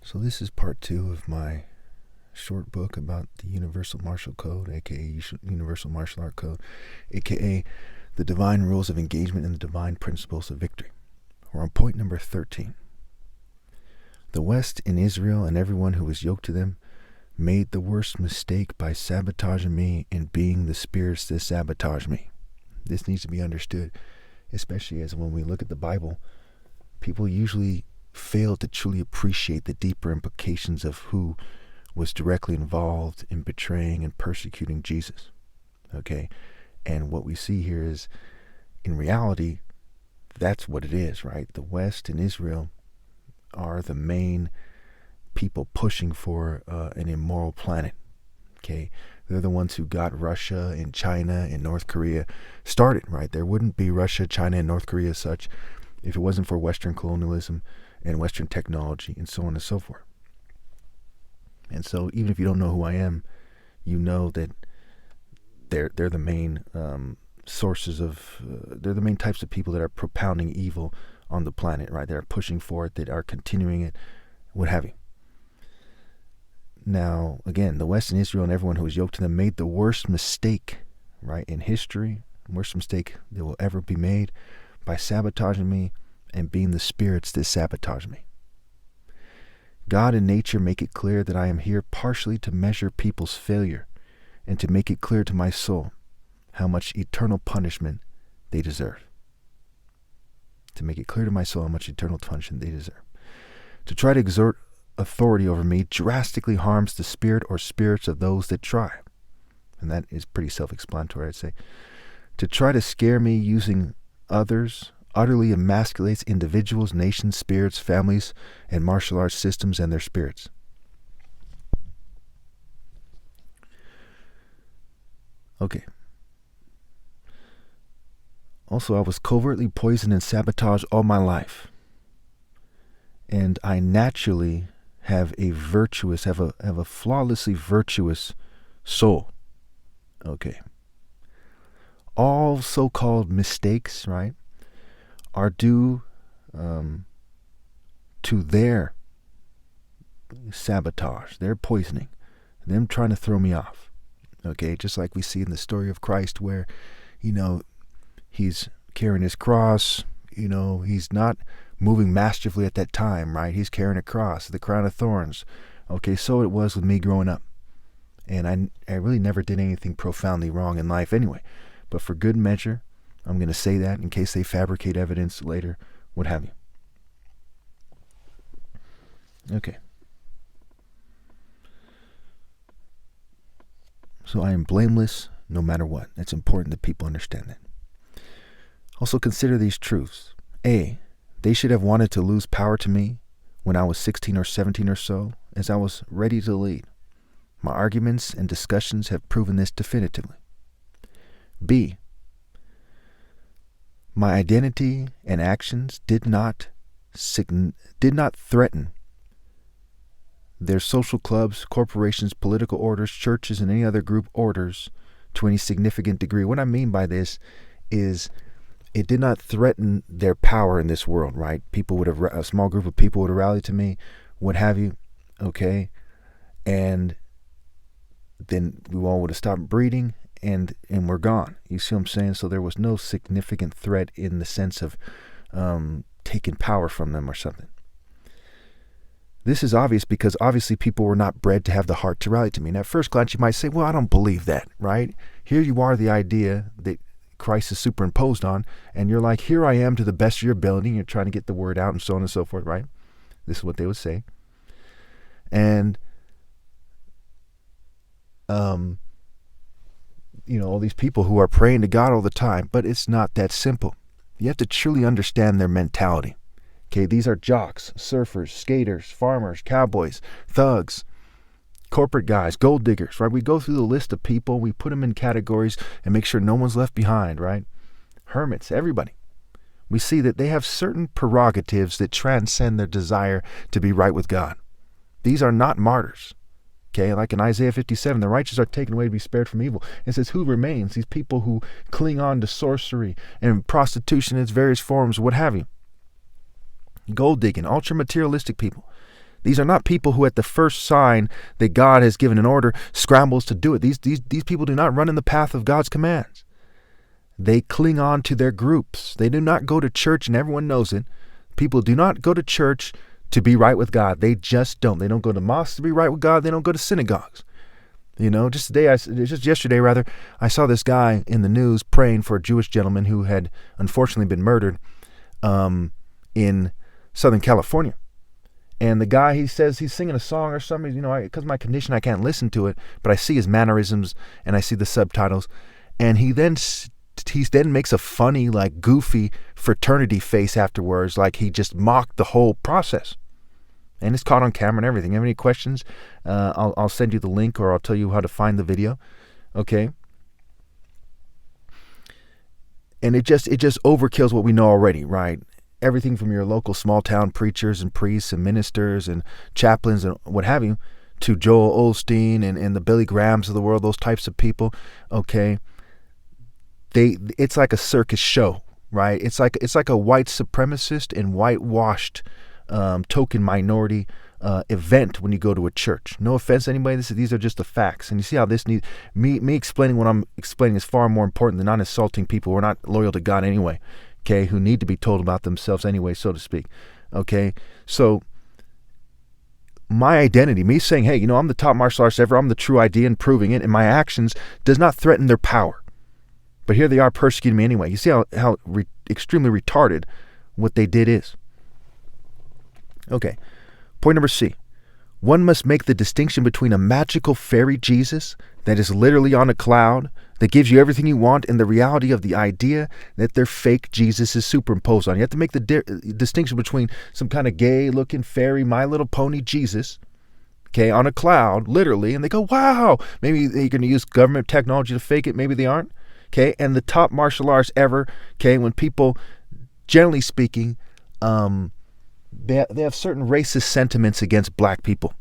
So this is part 2 of my short book about the Universal Martial Code, aka Universal Martial Art Code, aka the divine rules of engagement and the divine principles of victory. We're on point number 13. The West and Israel and everyone who was yoked to them made the worst mistake by sabotaging me and being the spirits that sabotage me. This needs to be understood, especially as when we look at the Bible, people usually fail to truly appreciate the deeper implications of who was directly involved in betraying and persecuting Jesus. Okay? And what we see here is, in reality, that's what it is, right? The West and Israel are the main people pushing for an immoral planet. Okay? They're the ones who got Russia and China and North Korea started, right? There wouldn't be Russia, China, and North Korea as such if it wasn't for Western colonialism and Western technology and so on and so forth. And so even if you don't know who I am, you know that they're the main sources of, they're the main types of people that are propounding evil on the planet, right? That are pushing for it, that are continuing it, what have you. Now, again, the West and Israel and everyone who was yoked to them made the worst mistake, right, in history, worst mistake that will ever be made by sabotaging me and being the spirits that sabotage me. God and nature make it clear that I am here partially to measure people's failure and to make it clear to my soul how much eternal punishment they deserve. To make it clear to my soul how much eternal punishment they deserve. To try to exert authority over me drastically harms the spirit or spirits of those that try. And that is pretty self-explanatory, I'd say. To try to scare me using others utterly emasculates individuals, nations, spirits, families, and martial arts systems and their spirits. Okay. Also, I was covertly poisoned and sabotaged all my life. And I naturally have a flawlessly virtuous soul. Okay. All so-called mistakes, right, are due to their sabotage, their poisoning, them trying to throw me off. Okay, just like we see in the story of Christ where, he's carrying his cross, he's not moving masterfully at that time, right? He's carrying a cross, the crown of thorns. Okay, so it was with me growing up. And I really never did anything profoundly wrong in life anyway. But for good measure, I'm going to say that in case they fabricate evidence later, what have you. Okay. So I am blameless no matter what. It's important that people understand that. Also consider these truths. A, they should have wanted to lose power to me when I was 16 or 17 or so, as I was ready to lead. My arguments and discussions have proven this definitively. B, my identity and actions did not threaten their social clubs, corporations, political orders, churches, and any other group orders to any significant degree. What I mean by this is it did not threaten their power in this world, right? A small group of people would have rallied to me, what have you, okay? And then we all would have stopped breeding and we're gone. You see what I'm saying? So there was no significant threat in the sense of taking power from them or something. This is obvious because obviously people were not bred to have the heart to rally to me. And at first glance you might say, well, I don't believe that, right? Here you are, the idea that Christ is superimposed on, and you're like, here I am to the best of your ability, and you're trying to get the word out and so on and so forth, right? This is what they would say. And all these people who are praying to God all the time, but it's not that simple. You have to truly understand their mentality. Okay, these are jocks, surfers, skaters, farmers, cowboys, thugs, corporate guys, gold diggers, right? We go through the list of people, we put them in categories and make sure no one's left behind, right? Hermits, everybody. We see that they have certain prerogatives that transcend their desire to be right with God. These are not martyrs. Okay, like in Isaiah 57, the righteous are taken away to be spared from evil. It says, who remains? These people who cling on to sorcery and prostitution in its various forms, what have you. Gold digging, ultra materialistic people. These are not people who at the first sign that God has given an order scrambles to do it. These people do not run in the path of God's commands. They cling on to their groups. They do not go to church, and everyone knows it. People do not go to church to be right with God. They just don't. They don't go to mosques to be right with God. They don't go to synagogues. Just yesterday, I saw this guy in the news praying for a Jewish gentleman who had unfortunately been murdered in Southern California. And the guy, he says he's singing a song or something. Because of my condition, I can't listen to it, but I see his mannerisms and I see the subtitles. And he then makes a funny, like goofy fraternity face afterwards, like he just mocked the whole process. And it's caught on camera and everything. Have any questions? I'll send you the link, or I'll tell you how to find the video. Okay. And it just overkills what we know already, right? Everything from your local small town preachers and priests and ministers and chaplains and what have you, to Joel Osteen and the Billy Grahams of the world, those types of people. Okay. It's like a circus show, right? It's like a white supremacist and whitewashed token minority event when you go to a church. No offense to anybody. These are just the facts. And you see how this needs me explaining what I'm explaining is far more important than not insulting people who are not loyal to God anyway, okay, who need to be told about themselves anyway, so to speak. Okay, so my identity, me saying, hey, I'm the top martial artist ever, I'm the true idea and proving it, and my actions does not threaten their power. But here they are persecuting me anyway. You see how extremely retarded what they did is. Okay, point number C. One must make the distinction between a magical fairy Jesus that is literally on a cloud, that gives you everything you want, and the reality of the idea that their fake Jesus is superimposed on. You have to make the distinction between some kind of gay-looking fairy, My Little Pony Jesus, okay, on a cloud, literally, and they go, wow, maybe they're going to use government technology to fake it, maybe they aren't, okay, and the top martial arts ever, okay, when people, generally speaking, they have certain racist sentiments against black people,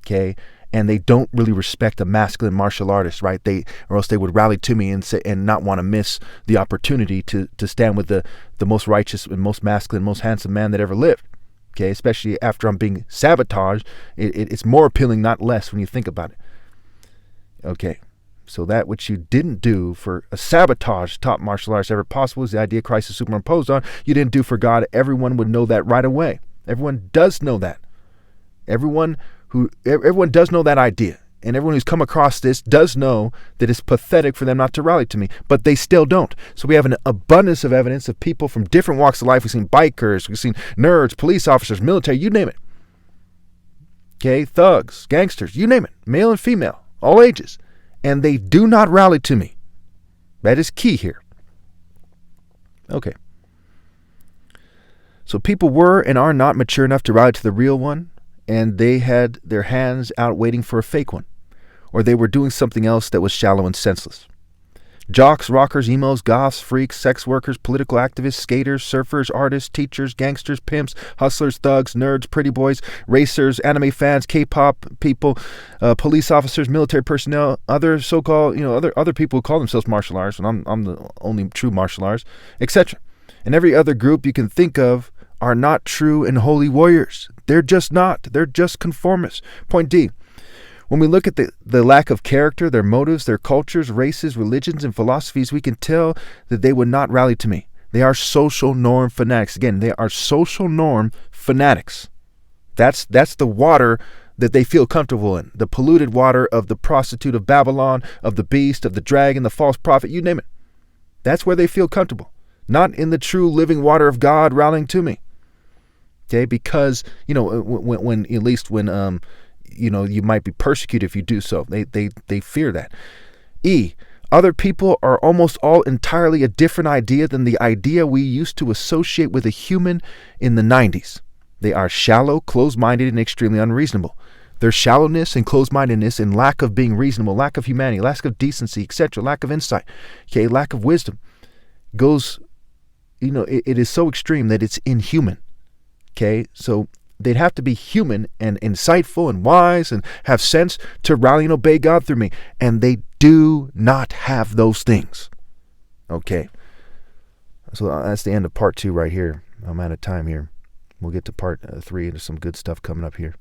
okay, and they don't really respect a masculine martial artist, right? Or else they would rally to me and say, and not want to miss the opportunity to stand with the most righteous and most masculine, most handsome man that ever lived, okay? Especially after I'm being sabotaged, it's more appealing, not less, when you think about it. Okay, so that which you didn't do for a sabotage top martial artist ever possible is the idea Christ is superimposed on. You didn't do for God. Everyone would know that right away. Everyone does know that. Everyone does know that idea. And everyone who's come across this does know that it's pathetic for them not to rally to me, but they still don't. So we have an abundance of evidence of people from different walks of life. We've seen bikers, we've seen nerds, police officers, military, you name it. Okay, thugs, gangsters, you name it, male and female, all ages. And they do not rally to me. That is key here. Okay. So people were and are not mature enough to rally to the real one, and they had their hands out waiting for a fake one, or they were doing something else that was shallow and senseless. Jocks, rockers, emos, goths, freaks, sex workers, political activists, skaters, surfers, artists, teachers, gangsters, pimps, hustlers, thugs, nerds, pretty boys, racers, anime fans, K-pop people, police officers, military personnel, other so-called, other people who call themselves martial artists, and I'm the only true martial artist, etc. And every other group you can think of are not true and holy warriors. They're just not. They're just conformists. Point D. When we look at the lack of character, their motives, their cultures, races, religions, and philosophies, we can tell that they would not rally to me. They are social norm fanatics. Again, they are social norm fanatics. That's the water that they feel comfortable in. The polluted water of the prostitute of Babylon, of the beast, of the dragon, the false prophet, you name it. That's where they feel comfortable. Not in the true living water of God rallying to me. Okay, because, when you might be persecuted if you do so. They fear that. E, other people are almost all entirely a different idea than the idea we used to associate with a human in the 90s. They are shallow, closed-minded, and extremely unreasonable. Their shallowness and closed-mindedness and lack of being reasonable, lack of humanity, lack of decency, etc., lack of insight, okay, lack of wisdom goes, it is so extreme that it's inhuman. Okay, so they'd have to be human and insightful and wise and have sense to rally and obey God through me. And they do not have those things. Okay, so that's the end of part 2 right here. I'm out of time here. We'll get to part 3. There's some good stuff coming up here.